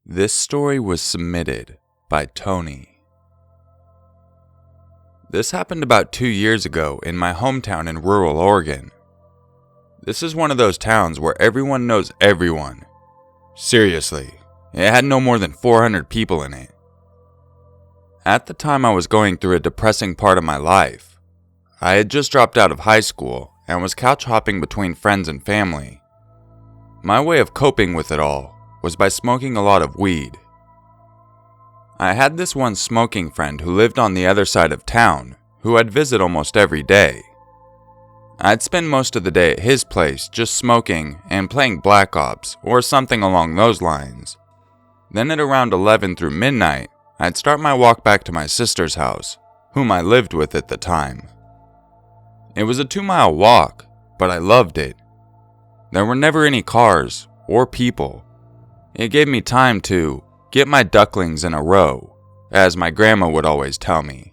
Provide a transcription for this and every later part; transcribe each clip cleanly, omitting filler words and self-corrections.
This story was submitted by Tony. This happened about 2 years ago in my hometown in rural Oregon. This is one of those towns where everyone knows everyone. Seriously, it had no more than 400 people in it. At the time I was going through a depressing part of my life. I had just dropped out of high school and was couch hopping between friends and family. My way of coping with it all was by smoking a lot of weed. I had this one smoking friend who lived on the other side of town, who I'd visit almost every day. I'd spend most of the day at his place just smoking and playing Black Ops or something along those lines. Then at around 11 through midnight, I'd start my walk back to my sister's house, whom I lived with at the time. It was a 2-mile walk, but I loved it. There were never any cars or people. It gave me time to get my ducklings in a row, as my grandma would always tell me.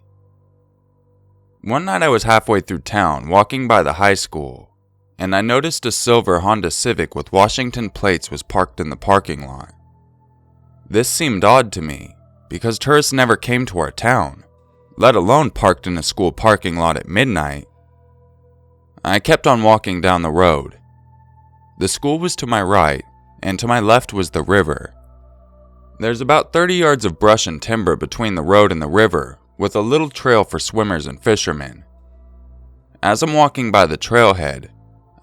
One night I was halfway through town walking by the high school, and I noticed a silver Honda Civic with Washington plates was parked in the parking lot. This seemed odd to me, because tourists never came to our town, let alone parked in a school parking lot at midnight. I kept on walking down the road. The school was to my right, and to my left was the river. There's about 30 yards of brush and timber between the road and the river, with a little trail for swimmers and fishermen. As I'm walking by the trailhead,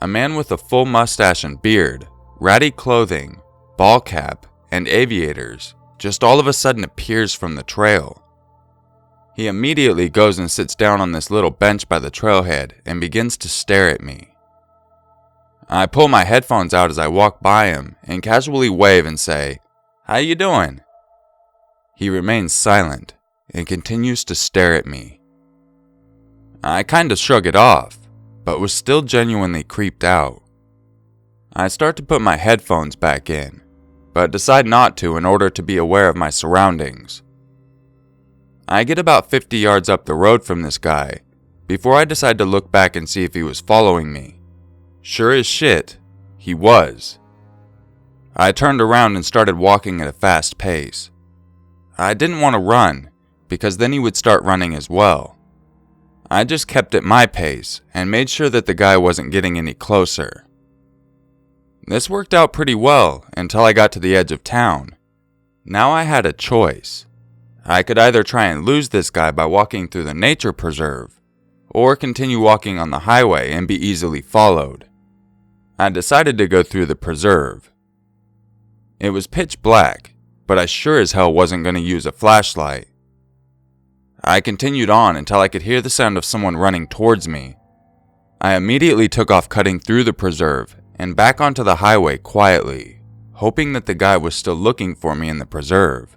a man with a full mustache and beard, ratty clothing, ball cap, and aviators just all of a sudden appears from the trail. He immediately goes and sits down on this little bench by the trailhead and begins to stare at me. I pull my headphones out as I walk by him and casually wave and say, "How you doing?" He remains silent and continues to stare at me. I kinda shrug it off, but was still genuinely creeped out. I start to put my headphones back in, but decide not to in order to be aware of my surroundings. I get about 50 yards up the road from this guy before I decide to look back and see if he was following me. Sure as shit, he was. I turned around and started walking at a fast pace. I didn't want to run, because then he would start running as well. I just kept at my pace and made sure that the guy wasn't getting any closer. This worked out pretty well until I got to the edge of town. Now I had a choice. I could either try and lose this guy by walking through the nature preserve, or continue walking on the highway and be easily followed. I decided to go through the preserve. It was pitch black, but I sure as hell wasn't going to use a flashlight. I continued on until I could hear the sound of someone running towards me. I immediately took off cutting through the preserve and back onto the highway quietly, hoping that the guy was still looking for me in the preserve.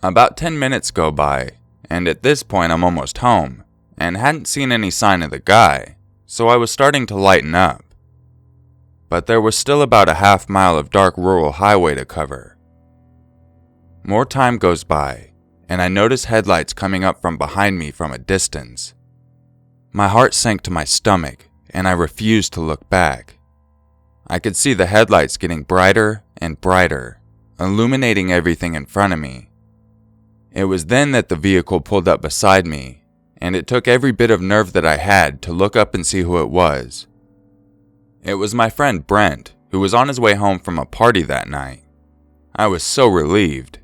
About 10 minutes go by, and at this point I'm almost home, and hadn't seen any sign of the guy, so I was starting to lighten up. But there was still about a half mile of dark rural highway to cover. More time goes by, and I notice headlights coming up from behind me from a distance. My heart sank to my stomach, and I refused to look back. I could see the headlights getting brighter and brighter, illuminating everything in front of me. It was then that the vehicle pulled up beside me, and it took every bit of nerve that I had to look up and see who it was. It was my friend Brent, who was on his way home from a party that night. I was so relieved.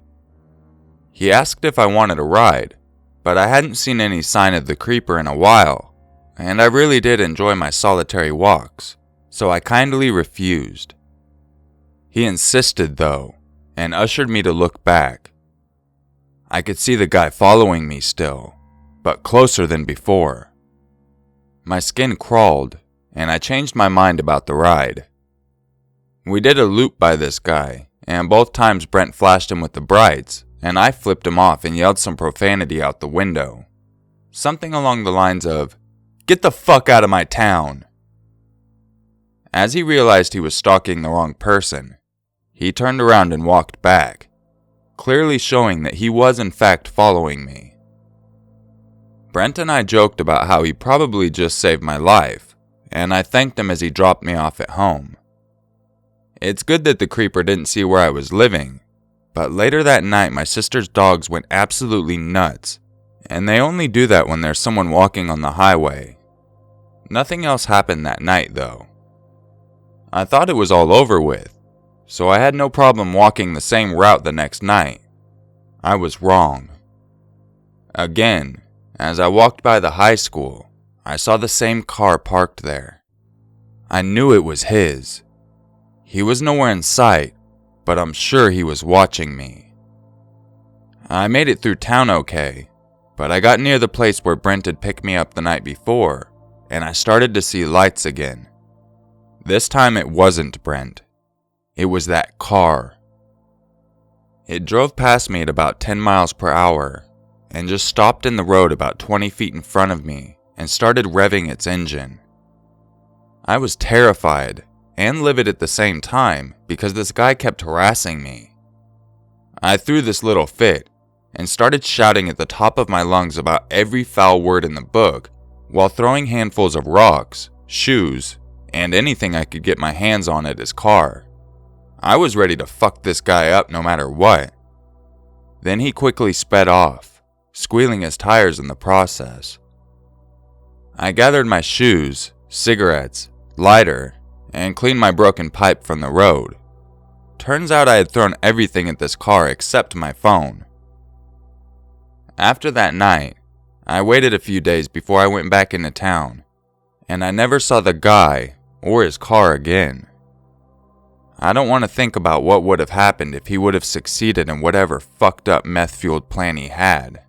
He asked if I wanted a ride, but I hadn't seen any sign of the creeper in a while, and I really did enjoy my solitary walks, so I kindly refused. He insisted though, and ushered me to look back. I could see the guy following me still, but closer than before. My skin crawled, and I changed my mind about the ride. We did a loop by this guy, and both times Brent flashed him with the brights, and I flipped him off and yelled some profanity out the window. Something along the lines of, "Get the fuck out of my town!" As he realized he was stalking the wrong person, he turned around and walked back, clearly showing that he was in fact following me. Brent and I joked about how he probably just saved my life, and I thanked him as he dropped me off at home. It's good that the creeper didn't see where I was living, But later that night, my sister's dogs went absolutely nuts, and they only do that when there's someone walking on the highway. Nothing else happened that night, though. I thought it was all over with, so I had no problem walking the same route the next night. I was wrong. Again, as I walked by the high school, I saw the same car parked there. I knew it was his. He was nowhere in sight, but I'm sure he was watching me. I made it through town okay, but I got near the place where Brent had picked me up the night before, and I started to see lights again. This time it wasn't Brent. It was that car. It drove past me at about 10 miles per hour, and just stopped in the road about 20 feet in front of me and started revving its engine. I was terrified and livid at the same time because this guy kept harassing me. I threw this little fit and started shouting at the top of my lungs about every foul word in the book while throwing handfuls of rocks, shoes, and anything I could get my hands on at his car. I was ready to fuck this guy up no matter what. Then he quickly sped off, squealing his tires in the process. I gathered my shoes, cigarettes, lighter, and cleaned my broken pipe from the road. Turns out I had thrown everything at this car except my phone. After that night, I waited a few days before I went back into town, and I never saw the guy or his car again. I don't want to think about what would have happened if he would have succeeded in whatever fucked up meth-fueled plan he had.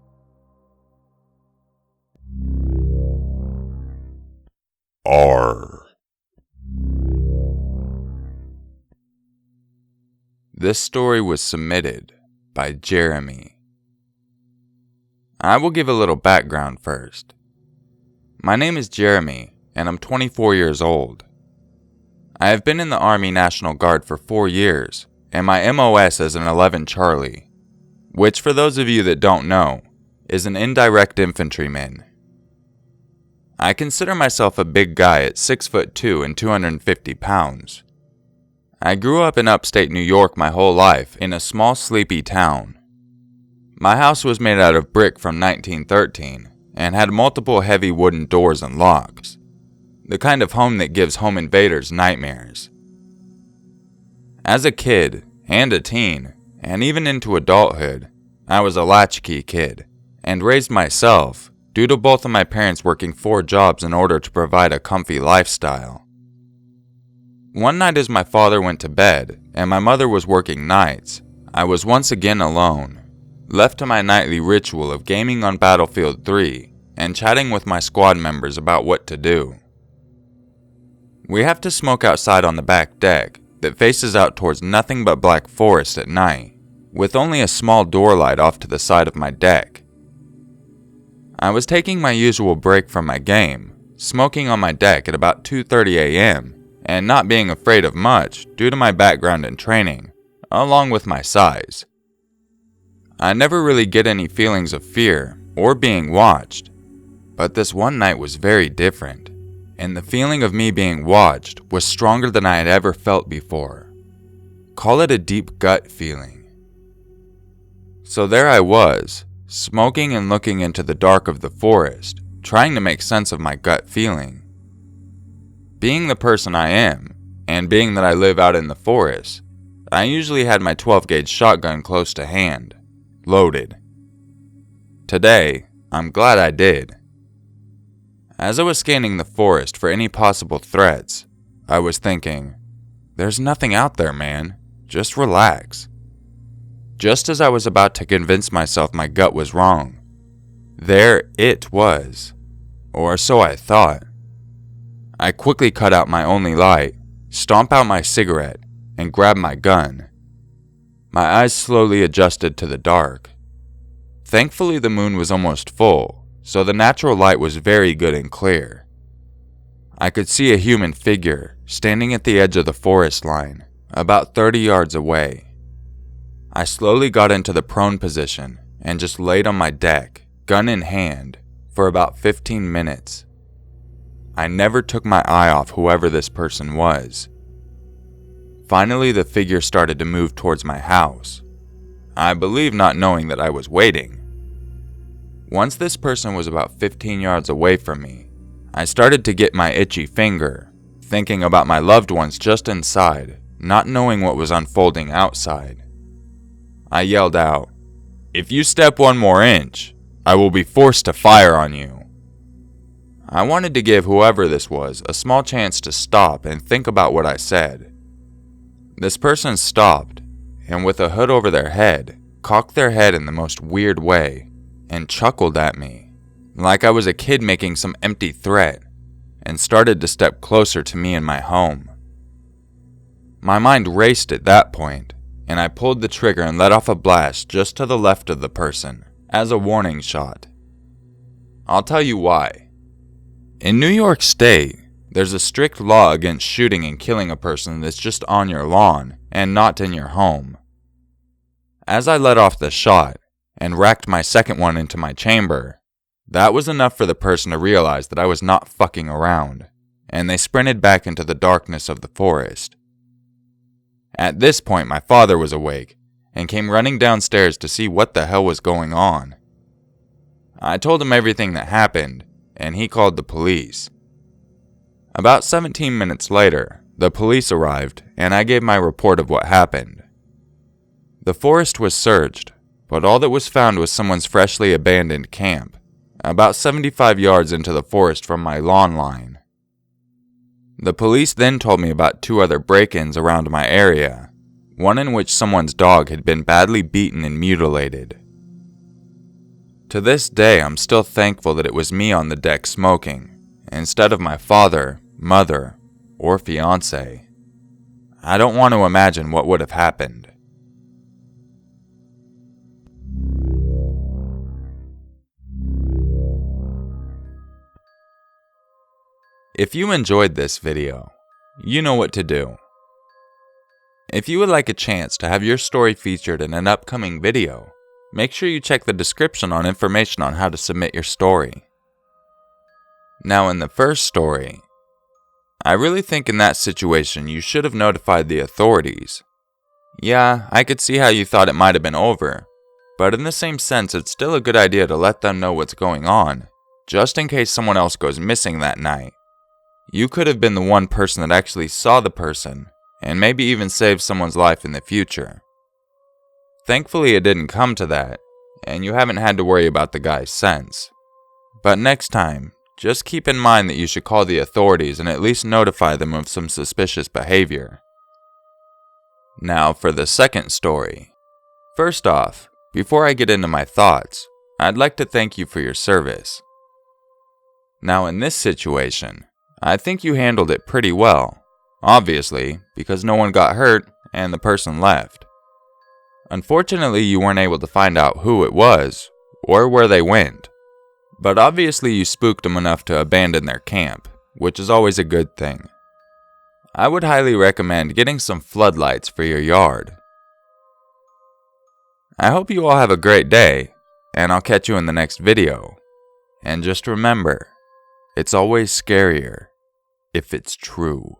R. This story was submitted by Jeremy. I will give a little background first. My name is Jeremy, and I'm 24 years old. I have been in the Army National Guard for 4 years, and my MOS is an 11 Charlie, which for those of you that don't know, is an indirect infantryman. I consider myself a big guy at 6'2" and 250 pounds. I grew up in upstate New York my whole life in a small sleepy town. My house was made out of brick from 1913 and had multiple heavy wooden doors and locks, the kind of home that gives home invaders nightmares. As a kid and a teen, and even into adulthood, I was a latchkey kid and raised myself due to both of my parents working 4 jobs in order to provide a comfy lifestyle. One night as my father went to bed and my mother was working nights, I was once again alone, left to my nightly ritual of gaming on Battlefield 3 and chatting with my squad members about what to do. We have to smoke outside on the back deck that faces out towards nothing but black forest at night, with only a small door light off to the side of my deck. I was taking my usual break from my game, smoking on my deck at about 2:30 a.m., and not being afraid of much due to my background and training, along with my size. I never really get any feelings of fear or being watched, but this one night was very different, and the feeling of me being watched was stronger than I had ever felt before. Call it a deep gut feeling. So there I was, smoking and looking into the dark of the forest, trying to make sense of my gut feeling. Being the person I am, and being that I live out in the forest, I usually had my 12-gauge shotgun close to hand, loaded. Today, I'm glad I did. As I was scanning the forest for any possible threats, I was thinking, there's nothing out there, man. Just relax. Just as I was about to convince myself my gut was wrong, there it was. Or so I thought. I quickly cut out my only light, stomped out my cigarette, and grabbed my gun. My eyes slowly adjusted to the dark. Thankfully, the moon was almost full, so the natural light was very good and clear. I could see a human figure standing at the edge of the forest line, about 30 yards away. I slowly got into the prone position and just laid on my deck, gun in hand, for about 15 minutes. I never took my eye off whoever this person was. Finally, the figure started to move towards my house. I believe not knowing that I was waiting. Once this person was about 15 yards away from me, I started to get my itchy finger, thinking about my loved ones just inside, not knowing what was unfolding outside. I yelled out, "If you step one more inch, I will be forced to fire on you." I wanted to give whoever this was a small chance to stop and think about what I said. This person stopped, and with a hood over their head, cocked their head in the most weird way, and chuckled at me, like I was a kid making some empty threat, and started to step closer to me in my home. My mind raced at that point, and I pulled the trigger and let off a blast just to the left of the person, as a warning shot. I'll tell you why. In New York State, there's a strict law against shooting and killing a person that's just on your lawn and not in your home. As I let off the shot, and racked my second one into my chamber, that was enough for the person to realize that I was not fucking around, and they sprinted back into the darkness of the forest. At this point, my father was awake, and came running downstairs to see what the hell was going on. I told him everything that happened, and he called the police. About 17 minutes later, the police arrived, and I gave my report of what happened. The forest was searched, but all that was found was someone's freshly abandoned camp, about 75 yards into the forest from my lawn line. The police then told me about 2 other break-ins around my area, one in which someone's dog had been badly beaten and mutilated. To this day, I'm still thankful that it was me on the deck smoking, instead of my father, mother, or fiancé. I don't want to imagine what would have happened. If you enjoyed this video, you know what to do. If you would like a chance to have your story featured in an upcoming video, make sure you check the description on information on how to submit your story. Now, in the first story, I really think in that situation you should have notified the authorities. Yeah, I could see how you thought it might have been over, but in the same sense it's still a good idea to let them know what's going on, just in case someone else goes missing that night. You could have been the one person that actually saw the person, and maybe even saved someone's life in the future. Thankfully it didn't come to that, and you haven't had to worry about the guy since. But next time, just keep in mind that you should call the authorities and at least notify them of some suspicious behavior. Now for the second story. First off, before I get into my thoughts, I'd like to thank you for your service. Now in this situation, I think you handled it pretty well, obviously, because no one got hurt and the person left. Unfortunately, you weren't able to find out who it was, or where they went, but obviously you spooked them enough to abandon their camp, which is always a good thing. I would highly recommend getting some floodlights for your yard. I hope you all have a great day, and I'll catch you in the next video. And just remember, it's always scarier if it's true.